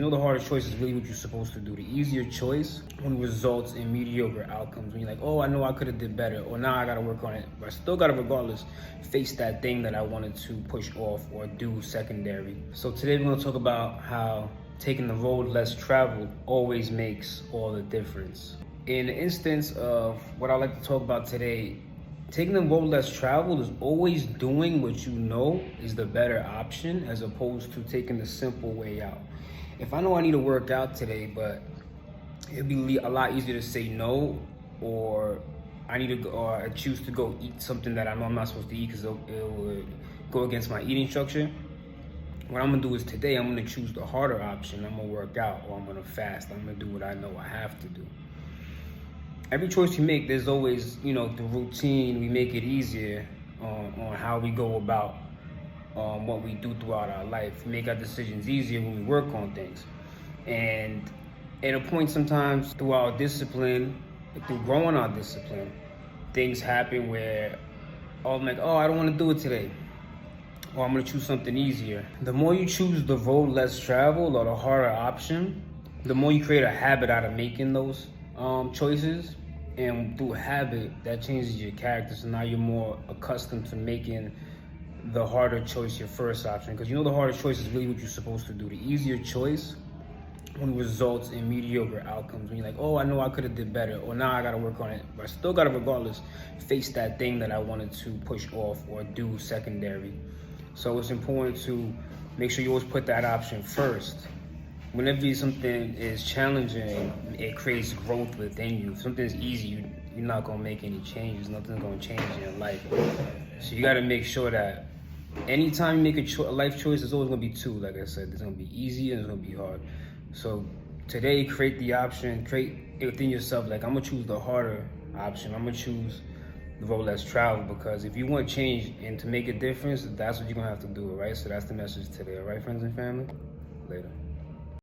You know, the hardest choice is really what you're supposed to do. The easier choice when results in mediocre outcomes. When you're like, oh, I know I could have did better, or now I gotta work on it, but I still gotta, regardless, face that thing that I wanted to push off or do secondary. So today we're gonna talk about how taking the road less traveled always makes all the difference. In the instance of what I like to talk about today, taking the road less traveled is always doing what you know is the better option as opposed to taking the simple way out. If I know I need to work out today, but it'd be a lot easier to say no, or I need to go, or I choose to go eat something that I know I'm not supposed to eat because it would go against my eating structure. What I'm gonna do is today I'm gonna choose the harder option. I'm gonna work out, or I'm gonna fast. I'm gonna do what I know I have to do. Every choice you make, there's always, the routine. We make it easier on how we go about what we do throughout our life. We make our decisions easier when we work on things. And at a point sometimes through our discipline, through growing our discipline, things happen where I'm like, oh, I don't want to do it today. Or I'm going to choose something easier. The more you choose the road less traveled or the harder option, the more you create a habit out of making those choices. And through habit, that changes your character. So now you're more accustomed to making the harder choice your first option. Because the hardest choice is really what you're supposed to do. The easier choice when results in mediocre outcomes. When you're like, oh, I know I could have did better, or now I got to work on it, but I still got to, regardless, face that thing that I wanted to push off or do secondary. So it's important to make sure you always put that option first. Whenever something is challenging, it creates growth within you. If something's easy, you're not going to make any changes. Nothing's going to change in your life. So you got to make sure that anytime you make a life choice, there's always going to be two. Like I said, there's going to be easy and there's going to be hard. So today, create the option, create it within yourself. Like, I'm going to choose the harder option. I'm going to choose the road less traveled, because if you want change and to make a difference, that's what you're going to have to do, all right? So that's the message today, all right, friends and family? Later.